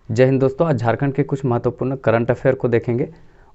जय हिंद दोस्तों, आज झारखंड के कुछ महत्वपूर्ण करंट अफेयर को देखेंगे।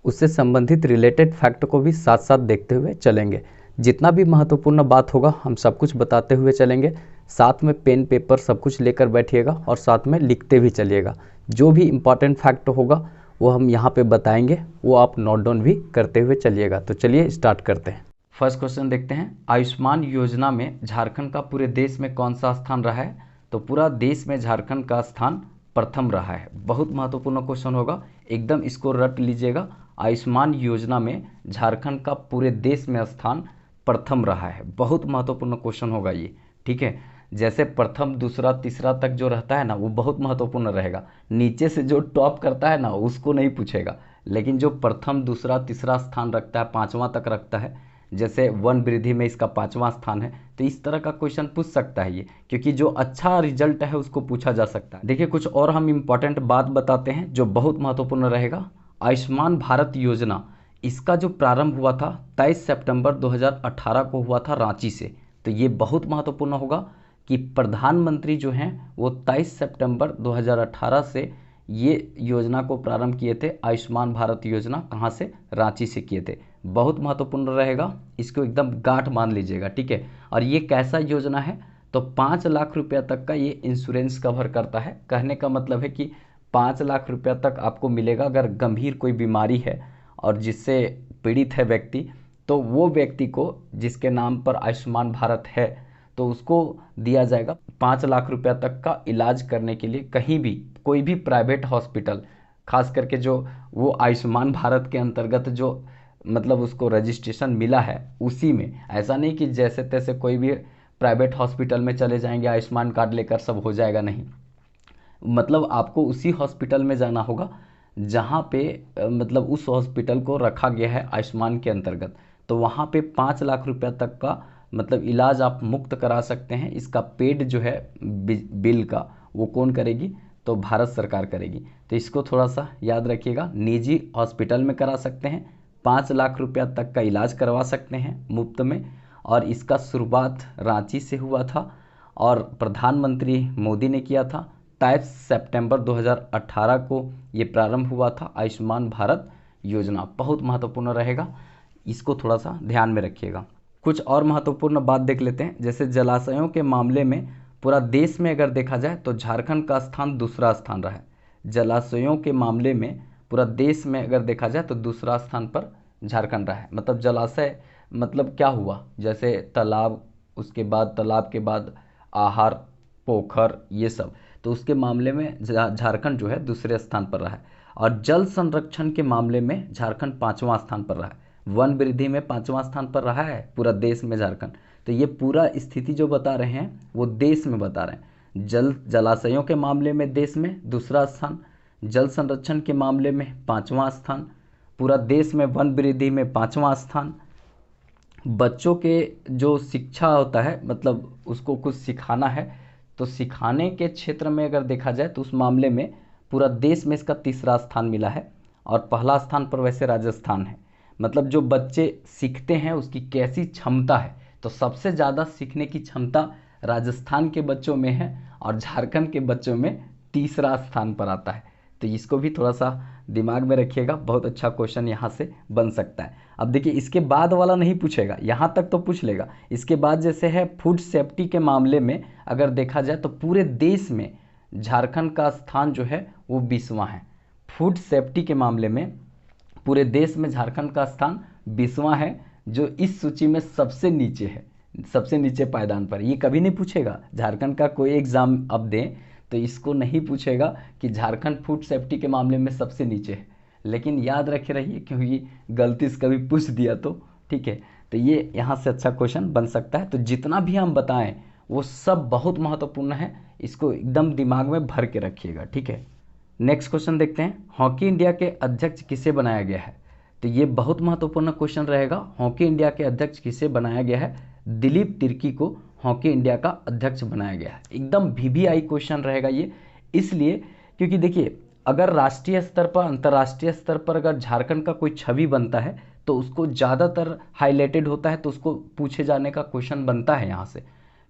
उससे संबंधित रिलेटेड फैक्ट को भी साथ साथ देखते हुए चलेंगे। जितना भी महत्वपूर्ण बात होगा हम सब कुछ बताते हुए चलेंगे। साथ में पेन पेपर सब कुछ लेकर बैठिएगा और साथ में लिखते भी चलिएगा। जो भी इम्पॉर्टेंट फैक्ट होगा वो हम यहाँ पे बताएंगे, वो आप नोट डाउन भी करते हुए चलिएगा। तो चलिए स्टार्ट करते हैं। फर्स्ट क्वेश्चन देखते हैं, आयुष्मान योजना में झारखंड का पूरे देश में कौन सा स्थान रहा है? तो पूरा देश में झारखंड का स्थान प्रथम रहा है। बहुत महत्वपूर्ण क्वेश्चन होगा, एकदम इसको रट लीजिएगा। आयुष्मान योजना में झारखंड का पूरे देश में स्थान प्रथम रहा है। बहुत महत्वपूर्ण क्वेश्चन होगा ये, ठीक है। जैसे प्रथम, दूसरा, तीसरा तक जो रहता है ना, वो बहुत महत्वपूर्ण रहेगा। नीचे से जो टॉप करता है ना, उसको नहीं पूछेगा, लेकिन जो प्रथम, दूसरा, तीसरा स्थान रखता है, पांचवा तक रखता है, जैसे वन वृद्धि में इसका पांचवा स्थान है, तो इस तरह का क्वेश्चन पूछ सकता है ये, क्योंकि जो अच्छा रिजल्ट है उसको पूछा जा सकता है। देखिए, कुछ और हम इम्पॉर्टेंट बात बताते हैं जो बहुत महत्वपूर्ण रहेगा। आयुष्मान भारत योजना, इसका जो प्रारंभ हुआ था 23 सितंबर 2018 को हुआ था रांची से। तो ये बहुत महत्वपूर्ण होगा कि प्रधानमंत्री जो हैं वो 23 सितंबर 2018 से ये योजना को प्रारंभ किए थे। आयुष्मान भारत योजना कहाँ से? रांची से किए थे। बहुत महत्वपूर्ण रहेगा, इसको एकदम गांठ मान लीजिएगा, ठीक है। और ये कैसा योजना है? तो 5 लाख रुपया तक का ये इंश्योरेंस कवर करता है। कहने का मतलब है कि 5 लाख रुपया तक आपको मिलेगा अगर गंभीर कोई बीमारी है और जिससे पीड़ित है व्यक्ति, तो वो व्यक्ति को जिसके नाम पर आयुष्मान भारत है तो उसको दिया जाएगा 5 लाख रुपया तक का इलाज करने के लिए। कहीं भी कोई भी प्राइवेट हॉस्पिटल, खास करके जो वो आयुष्मान भारत के अंतर्गत जो मतलब उसको रजिस्ट्रेशन मिला है उसी में, ऐसा नहीं कि जैसे तैसे कोई भी प्राइवेट हॉस्पिटल में चले जाएंगे आयुष्मान कार्ड लेकर सब हो जाएगा, नहीं। मतलब आपको उसी हॉस्पिटल में जाना होगा जहाँ पे मतलब उस हॉस्पिटल को रखा गया है आयुष्मान के अंतर्गत। तो वहाँ पे 5 लाख रुपया तक का मतलब इलाज आप मुफ्त करा सकते हैं। इसका पेड जो है बिल का, वो कौन करेगी? तो भारत सरकार करेगी। तो इसको थोड़ा सा याद रखिएगा। निजी हॉस्पिटल में करा सकते हैं, 5 लाख रुपया तक का इलाज करवा सकते हैं मुफ्त में। और इसका शुरुआत रांची से हुआ था और प्रधानमंत्री मोदी ने किया था। 23 सितंबर 2018 को ये प्रारंभ हुआ था आयुष्मान भारत योजना। बहुत महत्वपूर्ण रहेगा, इसको थोड़ा सा ध्यान में रखिएगा। कुछ और महत्वपूर्ण बात देख लेते हैं। जैसे जलाशयों के मामले में पूरा देश में अगर देखा जाए तो झारखंड का स्थान दूसरा स्थान रहा है। जलाशयों के मामले में पूरा देश में अगर देखा जाए तो दूसरा स्थान पर झारखंड रहा है। मतलब जलाशय मतलब क्या हुआ? जैसे तालाब, उसके बाद तालाब के बाद आहार, पोखर, ये सब, तो उसके मामले में झारखंड जो है दूसरे स्थान पर रहा है। और जल संरक्षण के मामले में झारखंड पाँचवां स्थान पर रहा है। वन वृद्धि में पाँचवां स्थान पर रहा है पूरा देश में झारखंड। तो ये पूरा स्थिति जो बता रहे हैं वो देश में बता रहे हैं। जलाशयों के मामले में देश में दूसरा स्थान, जल संरक्षण के मामले में पाँचवां स्थान, पूरा देश में वन वृद्धि में पाँचवां स्थान। बच्चों के जो शिक्षा होता है, मतलब उसको कुछ सिखाना है, तो सिखाने के क्षेत्र में अगर देखा जाए तो उस मामले में पूरा देश में इसका तीसरा स्थान मिला है। और पहला स्थान पर वैसे राजस्थान है। मतलब जो बच्चे सीखते हैं उसकी कैसी क्षमता है, तो सबसे ज़्यादा सीखने की क्षमता राजस्थान के बच्चों में है और झारखंड के बच्चों में तीसरा स्थान पर आता है। तो इसको भी थोड़ा सा दिमाग में रखिएगा, बहुत अच्छा क्वेश्चन यहाँ से बन सकता है। अब देखिए, इसके बाद वाला नहीं पूछेगा, यहाँ तक तो पूछ लेगा। इसके बाद जैसे है फूड सेफ्टी के मामले में अगर देखा जाए तो पूरे देश में झारखंड का स्थान जो है वो 20वां है। फूड सेफ्टी के मामले में पूरे देश में झारखंड का स्थान 20वां है, जो इस सूची में सबसे नीचे है, सबसे नीचे पायदान पर। ये कभी नहीं पूछेगा, झारखंड का कोई एग्जाम अब दें तो इसको नहीं पूछेगा कि झारखंड फूड सेफ्टी के मामले में सबसे नीचे है। लेकिन याद रखे रहिए, क्योंकि गलती से कभी पूछ दिया तो, ठीक है। तो ये यहाँ से अच्छा क्वेश्चन बन सकता है। तो जितना भी हम बताएं वो सब बहुत महत्वपूर्ण है, इसको एकदम दिमाग में भर के रखिएगा, ठीक है। नेक्स्ट क्वेश्चन देखते हैं, हॉकी इंडिया के अध्यक्ष किसे बनाया गया है? तो ये बहुत महत्वपूर्ण क्वेश्चन रहेगा। हॉकी इंडिया के अध्यक्ष किसे बनाया गया है? दिलीप तिर्की को हॉकी इंडिया का अध्यक्ष बनाया गया है। एकदम वीवीआई क्वेश्चन रहेगा ये, इसलिए क्योंकि देखिए, अगर राष्ट्रीय स्तर पर, अंतर्राष्ट्रीय स्तर पर अगर झारखंड का कोई छवि बनता है तो उसको ज़्यादातर हाईलाइटेड होता है, तो उसको पूछे जाने का क्वेश्चन बनता है यहाँ से।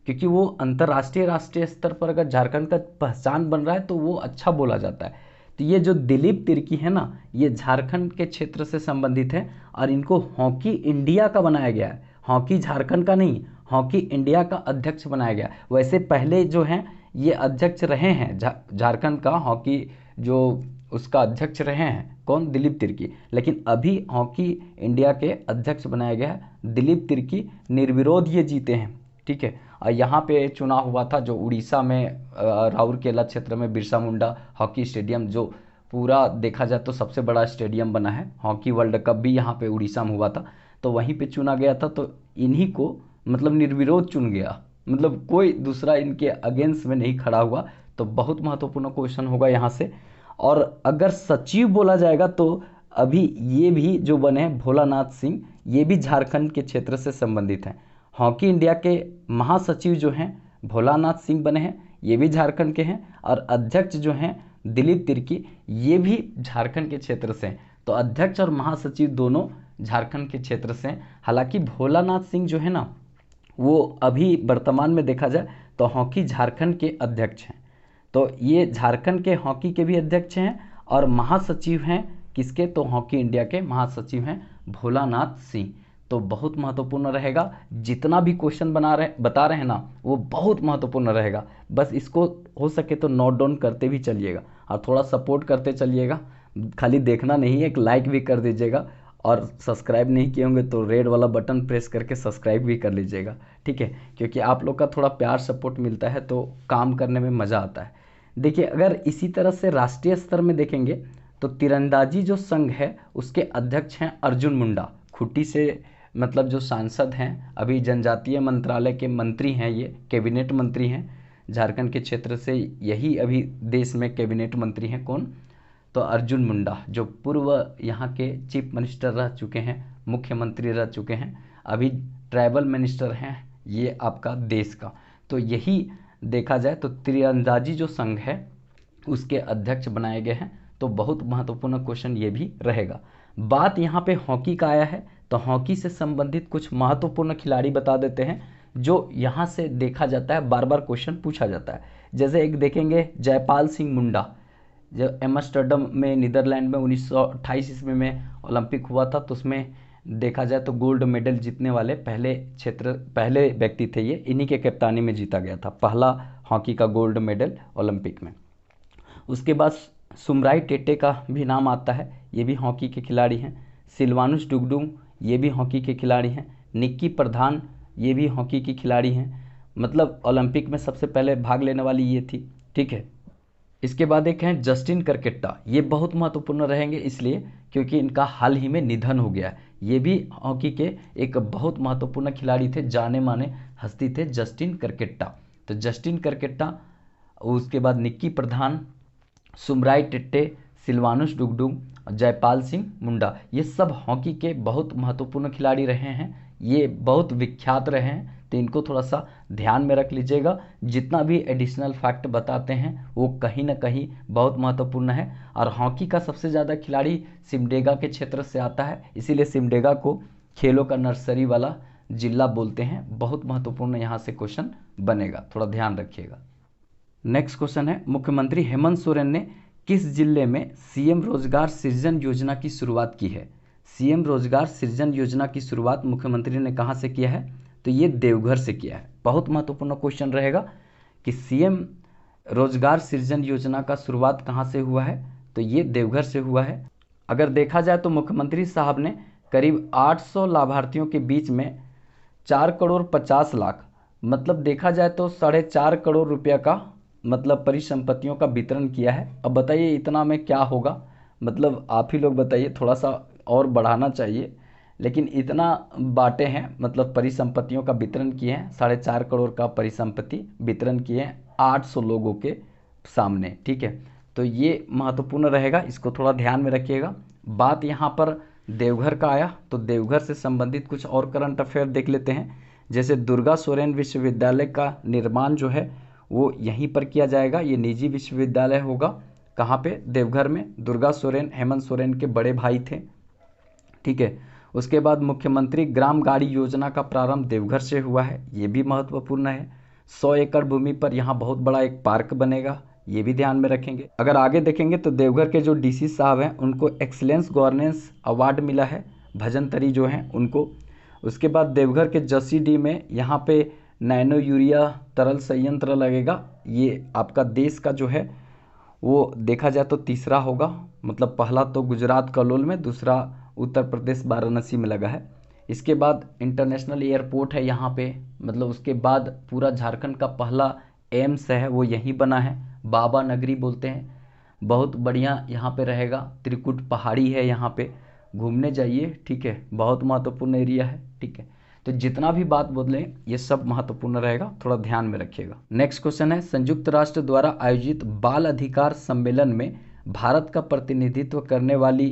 क्योंकि वो अंतर्राष्ट्रीय, राष्ट्रीय स्तर पर अगर झारखंड का पहचान बन रहा है तो वो अच्छा बोला जाता है। तो ये जो दिलीप तिर्की है ना, ये झारखंड के क्षेत्र से संबंधित है और इनको हॉकी इंडिया का बनाया गया है, हॉकी झारखंड का नहीं, हॉकी इंडिया का अध्यक्ष बनाया गया। वैसे पहले जो हैं ये अध्यक्ष रहे हैं झारखंड का हॉकी जो उसका अध्यक्ष रहे हैं, कौन, दिलीप तिर्की, लेकिन अभी हॉकी इंडिया के अध्यक्ष बनाया गया है दिलीप तिर्की, निर्विरोध ये जीते हैं। ठीक है, और यहाँ पे चुनाव हुआ था जो उड़ीसा में राउरकेला क्षेत्र में बिरसा मुंडा हॉकी स्टेडियम, जो पूरा देखा जाए तो सबसे बड़ा स्टेडियम बना है, हॉकी वर्ल्ड कप भी यहाँ पे उड़ीसा में हुआ था, तो वहीं पे चुना गया था। तो इन्हीं को मतलब निर्विरोध चुन गया, मतलब कोई दूसरा इनके अगेंस्ट में नहीं खड़ा हुआ। तो बहुत महत्वपूर्ण क्वेश्चन होगा यहाँ से। और अगर सचिव बोला जाएगा तो अभी ये भी जो बने हैं भोलानाथ सिंह, ये भी झारखंड के क्षेत्र से संबंधित हैं। हॉकी इंडिया के महासचिव जो हैं भोलानाथ सिंह बने हैं, ये भी झारखंड के हैं, और अध्यक्ष जो हैं दिलीप तिर्की, ये भी झारखंड के क्षेत्र से हैं। तो अध्यक्ष और महासचिव दोनों झारखंड के क्षेत्र से हैं। हालांकि भोलानाथ सिंह जो है ना, वो अभी वर्तमान में देखा जाए तो हॉकी झारखंड के अध्यक्ष हैं। तो ये झारखंड के हॉकी के भी अध्यक्ष हैं और महासचिव हैं किसके, तो हॉकी इंडिया के महासचिव हैं भोलानाथ सिंह। तो बहुत महत्वपूर्ण रहेगा, जितना भी क्वेश्चन बता रहे हैं ना वो बहुत महत्वपूर्ण रहेगा। बस इसको हो सके तो नोट डाउन करते भी चलिएगा और थोड़ा सपोर्ट करते चलिएगा, खाली देखना नहीं है, एक लाइक भी कर दीजिएगा, और सब्सक्राइब नहीं किए होंगे तो रेड वाला बटन प्रेस करके सब्सक्राइब भी कर लीजिएगा। ठीक है, क्योंकि आप लोग का थोड़ा प्यार सपोर्ट मिलता है तो काम करने में मज़ा आता है। देखिए, अगर इसी तरह से राष्ट्रीय स्तर में देखेंगे तो तीरंदाजी जो संघ है उसके अध्यक्ष हैं अर्जुन मुंडा, खुट्टी से मतलब जो सांसद हैं, अभी जनजातीय मंत्रालय के मंत्री हैं, ये कैबिनेट मंत्री हैं झारखंड के क्षेत्र से, यही अभी देश में कैबिनेट मंत्री हैं कौन, तो अर्जुन मुंडा, जो पूर्व यहाँ के चीफ मिनिस्टर रह चुके हैं, मुख्यमंत्री रह चुके हैं, अभी ट्राइबल मिनिस्टर हैं ये आपका देश का। तो यही देखा जाए तो तीरंदाजी जो संघ है उसके अध्यक्ष बनाए गए हैं। तो बहुत महत्वपूर्ण क्वेश्चन ये भी रहेगा। बात यहाँ पे हॉकी का आया है तो हॉकी से संबंधित कुछ महत्वपूर्ण खिलाड़ी बता देते हैं जो यहाँ से देखा जाता है, बार बार क्वेश्चन पूछा जाता है। जैसे एक देखेंगे जयपाल सिंह मुंडा, जो एम्स्टर्डम में नीदरलैंड में 1928 ईस्वी में ओलंपिक हुआ था, तो उसमें देखा जाए तो गोल्ड मेडल जीतने वाले पहले व्यक्ति थे, ये इन्हीं के कप्तानी में जीता गया था पहला हॉकी का गोल्ड मेडल ओलंपिक में। उसके बाद सुमराई टेटे का भी नाम आता है, ये भी हॉकी के खिलाड़ी हैं। सिल्वानुस डुगडुम, ये भी हॉकी के खिलाड़ी हैं। निक्की प्रधान, ये भी हॉकी की खिलाड़ी हैं, मतलब ओलंपिक में सबसे पहले भाग लेने वाली ये थी। ठीक है, इसके बाद एक हैं जस्टिन करकेट्टा, ये बहुत महत्वपूर्ण रहेंगे इसलिए क्योंकि इनका हाल ही में निधन हो गया है। ये भी हॉकी के एक बहुत महत्वपूर्ण खिलाड़ी थे, जाने माने हस्ती थे जस्टिन करकेट्टा। तो जस्टिन करकेट्टा, उसके बाद निक्की प्रधान, सुमराई टेट्टे, सिल्वानुस डुगडुम, जयपाल सिंह मुंडा, ये सब हॉकी के बहुत महत्वपूर्ण खिलाड़ी रहे हैं, ये बहुत विख्यात रहे हैं। तो इनको थोड़ा सा ध्यान में रख लीजिएगा। जितना भी एडिशनल फैक्ट बताते हैं वो कहीं ना कहीं बहुत महत्वपूर्ण है। और हॉकी का सबसे ज़्यादा खिलाड़ी सिमडेगा के क्षेत्र से आता है, इसीलिए सिमडेगा को खेलों का नर्सरी वाला जिला बोलते हैं। बहुत महत्वपूर्ण यहाँ से क्वेश्चन बनेगा, थोड़ा ध्यान रखिएगा। नेक्स्ट क्वेश्चन है, मुख्यमंत्री हेमंत सोरेन ने किस जिले में सीएम रोजगार सृजन योजना की शुरुआत की है? सीएम रोजगार सृजन योजना की शुरुआत मुख्यमंत्री ने कहाँ से किया है? तो ये देवघर से किया है। बहुत महत्वपूर्ण क्वेश्चन रहेगा कि सीएम रोजगार सृजन योजना का शुरुआत कहाँ से हुआ है? तो ये देवघर से हुआ है। अगर देखा जाए तो मुख्यमंत्री साहब ने करीब 800 लाभार्थियों के बीच में 4 करोड़ 50 लाख, मतलब देखा जाए तो 4.5 करोड़ रुपया का मतलब परिसंपत्तियों का वितरण किया है। अब बताइए इतना में क्या होगा, मतलब आप ही लोग बताइए, थोड़ा सा और बढ़ाना चाहिए, लेकिन इतना बांटे हैं, मतलब परिसंपत्तियों का वितरण किए हैं, 4.5 करोड़ का परिसंपत्ति वितरण किए हैं 800 लोगों के सामने। ठीक है, तो ये महत्वपूर्ण रहेगा, इसको थोड़ा ध्यान में रखिएगा। बात यहाँ पर देवघर का आया तो देवघर से संबंधित कुछ और करंट अफेयर देख लेते हैं। जैसे दुर्गा सोरेन विश्वविद्यालय का निर्माण जो है वो यहीं पर किया जाएगा, ये निजी विश्वविद्यालय होगा। कहाँ पे? देवघर में। दुर्गा सोरेन हेमंत सोरेन के बड़े भाई थे। ठीक है, उसके बाद मुख्यमंत्री ग्राम गाड़ी योजना का प्रारंभ देवघर से हुआ है, ये भी महत्वपूर्ण है। 100 एकड़ भूमि पर यहाँ बहुत बड़ा एक पार्क बनेगा, ये भी ध्यान में रखेंगे। अगर आगे देखेंगे तो देवघर के जो डीसी साहब हैं उनको एक्सीलेंस गवर्नेंस अवार्ड मिला है, भजंतरी जो हैं उनको। उसके बाद देवघर के जसी डी में यहाँ पे नैनो यूरिया तरल संयंत्र लगेगा। ये आपका देश का जो है वो देखा जाए तो तीसरा होगा, मतलब पहला तो गुजरात कलोल में, दूसरा उत्तर प्रदेश वाराणसी में लगा है। इसके बाद इंटरनेशनल एयरपोर्ट है यहाँ पे, मतलब उसके बाद पूरा झारखंड का पहला एम्स है वो यहीं बना है, बाबा नगरी बोलते हैं। बहुत बढ़िया यहाँ पे रहेगा, त्रिकुट पहाड़ी है यहाँ पे, घूमने जाइए, ठीक है, बहुत महत्वपूर्ण एरिया है, ठीक है। तो जितना भी बात बदलें ये सब महत्वपूर्ण रहेगा, थोड़ा ध्यान में रखिएगा। नेक्स्ट क्वेश्चन है, संयुक्त राष्ट्र द्वारा आयोजित बाल अधिकार सम्मेलन में भारत का प्रतिनिधित्व करने वाली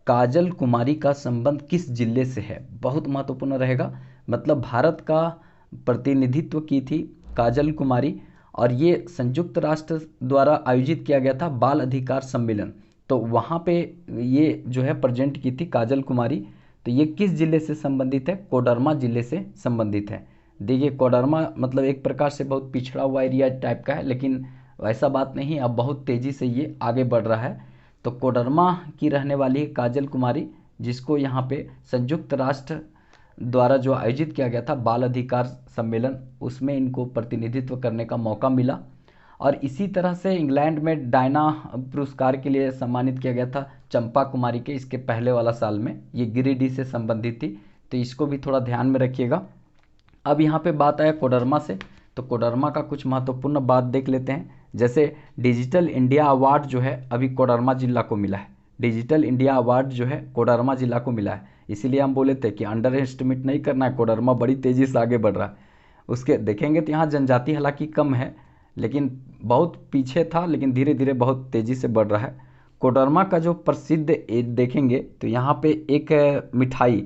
काजल कुमारी का संबंध किस जिले से है? बहुत महत्वपूर्ण रहेगा, मतलब भारत का प्रतिनिधित्व की थी काजल कुमारी, और ये संयुक्त राष्ट्र द्वारा आयोजित किया गया था बाल अधिकार सम्मेलन, तो वहाँ पे ये जो है प्रेजेंट की थी काजल कुमारी। तो ये किस जिले से संबंधित है? कोडरमा जिले से संबंधित है। देखिए कोडरमा मतलब एक प्रकार से बहुत पिछड़ा हुआ एरिया टाइप का है, लेकिन वैसा बात नहीं, अब बहुत तेज़ी से ये आगे बढ़ रहा है। तो कोडरमा की रहने वाली है काजल कुमारी, जिसको यहाँ पे संयुक्त राष्ट्र द्वारा जो आयोजित किया गया था बाल अधिकार सम्मेलन, उसमें इनको प्रतिनिधित्व करने का मौका मिला। और इसी तरह से इंग्लैंड में डायना पुरस्कार के लिए सम्मानित किया गया था चंपा कुमारी के, इसके पहले वाला साल में, ये गिरिडीह से संबंधित थी, तो इसको भी थोड़ा ध्यान में रखिएगा। अब यहाँ पे बात आया कोडरमा से, तो कोडरमा का कुछ महत्वपूर्ण बात देख लेते हैं। जैसे डिजिटल इंडिया अवार्ड जो है अभी कोडरमा जिला को मिला है, डिजिटल इंडिया अवार्ड जो है कोडरमा जिला को मिला है, इसीलिए हम बोले थे कि अंडर एस्टिमेट नहीं करना है, कोडरमा बड़ी तेज़ी से आगे बढ़ रहा है। उसके देखेंगे तो यहाँ जनजाति हालांकि कम है, लेकिन बहुत पीछे था, लेकिन धीरे धीरे बहुत तेज़ी से बढ़ रहा है। कोडरमा का जो प्रसिद्ध देखेंगे तो यहाँ पे एक मिठाई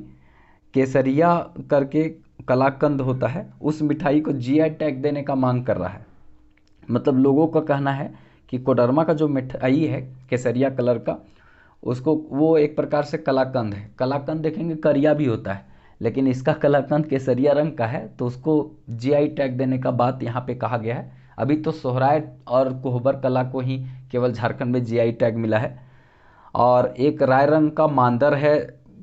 केसरिया करके कलाकंद होता है, उस मिठाई को जीआई टैग देने का मांग कर रहा है। मतलब लोगों का कहना है कि कोडरमा का जो मिठाई है केसरिया कलर का, उसको वो एक प्रकार से कलाकंद है, कलाकंद देखेंगे करिया भी होता है, लेकिन इसका कलाकंद केसरिया रंग का है, तो उसको जीआई टैग देने का बात यहाँ पे कहा गया है। अभी तो सोहराय और कोहबर कला को ही केवल झारखंड में जीआई टैग मिला है। और एक राय रंग का मांदर है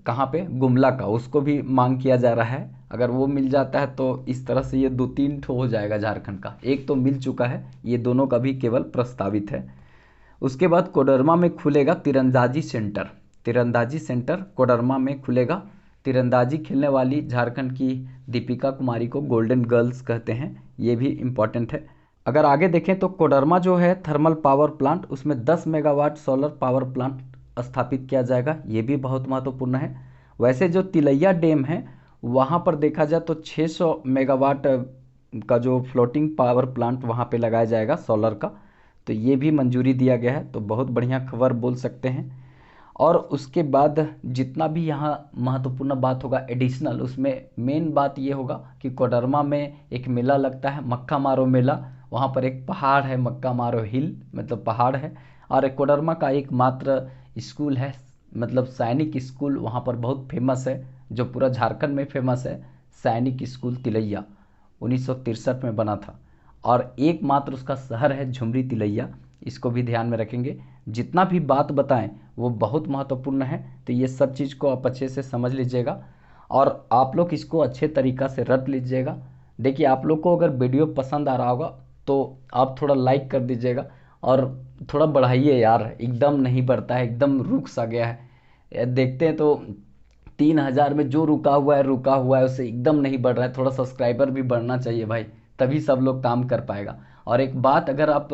कहाँ पे, गुमला का, उसको भी मांग किया जा रहा है। अगर वो मिल जाता है तो इस तरह से ये 2-3 ठो हो जाएगा झारखंड का, एक तो मिल चुका है, ये दोनों का भी केवल प्रस्तावित है। उसके बाद कोडरमा में खुलेगा तीरंदाजी सेंटर, तीरंदाजी सेंटर कोडरमा में खुलेगा। तीरंदाजी खेलने वाली झारखंड की दीपिका कुमारी को गोल्डन गर्ल्स कहते हैं, ये भी इम्पॉर्टेंट है। अगर आगे देखें तो कोडरमा जो है थर्मल पावर प्लांट, उसमें 10 मेगावाट सोलर पावर प्लांट स्थापित किया जाएगा, ये भी बहुत महत्वपूर्ण है। वैसे जो तिलैया डैम है वहाँ पर देखा जाए तो 600 मेगावाट का जो फ्लोटिंग पावर प्लांट वहाँ पे लगाया जाएगा सोलर का, तो ये भी मंजूरी दिया गया है, तो बहुत बढ़िया खबर बोल सकते हैं। और उसके बाद जितना भी यहाँ महत्वपूर्ण बात होगा एडिशनल, उसमें मेन बात ये होगा कि कोडरमा में एक मेला लगता है मक्का मारो मेला, वहाँ पर एक पहाड़ है मक्का मारो हिल, मतलब पहाड़ है। और कोडरमा का एकमात्र स्कूल है, मतलब सैनिक स्कूल वहाँ पर बहुत फेमस है, जो पूरा झारखंड में फेमस है, सैनिक स्कूल तिलैया 1963 में बना था। और एकमात्र उसका शहर है झुमरी तिलैया, इसको भी ध्यान में रखेंगे। जितना भी बात बताएं वो बहुत महत्वपूर्ण है, तो ये सब चीज़ को आप अच्छे से समझ लीजिएगा और आप लोग इसको अच्छे तरीक़ा से रट लीजिएगा। देखिए आप लोग को अगर वीडियो पसंद आ रहा होगा तो आप थोड़ा लाइक कर दीजिएगा और थोड़ा बढ़ाइए यार, एकदम नहीं बढ़ता है, एकदम रुक सा गया है। देखते हैं तो 3000 में जो रुका हुआ है उससे एकदम नहीं बढ़ रहा है, थोड़ा सब्सक्राइबर भी बढ़ना चाहिए भाई, तभी सब लोग काम कर पाएगा। और एक बात, अगर आप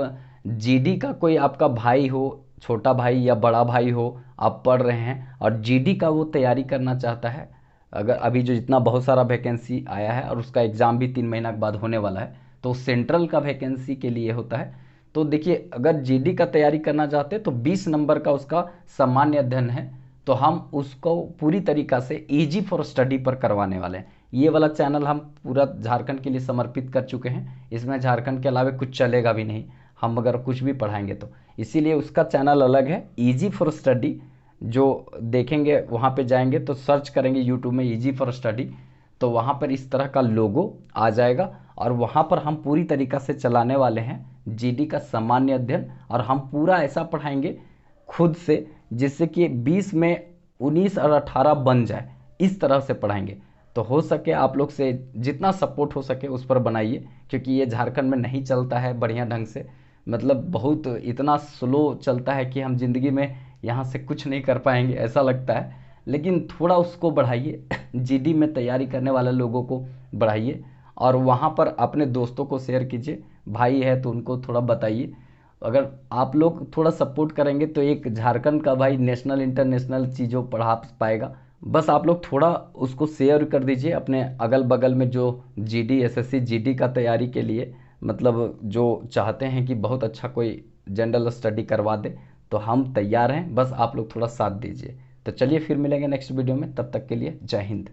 जीडी का कोई आपका भाई हो, छोटा भाई या बड़ा भाई हो, आप पढ़ रहे हैं और जीडी का वो तैयारी करना चाहता है, अगर अभी जो जितना बहुत सारा वैकेंसी आया है और उसका एग्ज़ाम भी 3 महीना के बाद होने वाला है, तो सेंट्रल का वैकेंसी के लिए होता है। तो देखिए अगर जीडी का तैयारी करना चाहते हैं तो 20 नंबर का उसका सामान्य अध्ययन है, तो हम उसको पूरी तरीक़ा से इजी फॉर स्टडी पर करवाने वाले हैं। ये वाला चैनल हम पूरा झारखंड के लिए समर्पित कर चुके हैं, इसमें झारखंड के अलावा कुछ चलेगा भी नहीं, हम अगर कुछ भी पढ़ाएंगे तो, इसीलिए उसका चैनल अलग है इजी फॉर स्टडी। जो देखेंगे वहाँ पे जाएंगे तो सर्च करेंगे यूट्यूब में इजी फॉर स्टडी, तो वहाँ पर इस तरह का लोगो आ जाएगा और वहाँ पर हम पूरी तरीक़ा से चलाने वाले हैं जीडी का सामान्य अध्ययन, और हम पूरा ऐसा पढ़ाएंगे खुद से जिससे कि 20 में 19 और 18 बन जाए, इस तरह से पढ़ाएंगे। तो हो सके आप लोग से जितना सपोर्ट हो सके उस पर बनाइए, क्योंकि ये झारखंड में नहीं चलता है बढ़िया ढंग से, मतलब बहुत इतना स्लो चलता है कि हम ज़िंदगी में यहाँ से कुछ नहीं कर पाएंगे ऐसा लगता है। लेकिन थोड़ा उसको बढ़ाइए जीडी में तैयारी करने वाले लोगों को बढ़ाइए, और वहाँ पर अपने दोस्तों को शेयर कीजिए, भाई है तो उनको थोड़ा बताइए। अगर आप लोग थोड़ा सपोर्ट करेंगे तो एक झारखंड का भाई नेशनल इंटरनेशनल चीज़ों पढ़ा पाएगा। बस आप लोग थोड़ा उसको शेयर कर दीजिए अपने अगल बगल में जो जीडी एसएससी जीडी का तैयारी के लिए, मतलब जो चाहते हैं कि बहुत अच्छा कोई जनरल स्टडी करवा दे, तो हम तैयार हैं, बस आप लोग थोड़ा साथ दीजिए। तो चलिए फिर मिलेंगे नेक्स्ट वीडियो में, तब तक के लिए जय हिंद।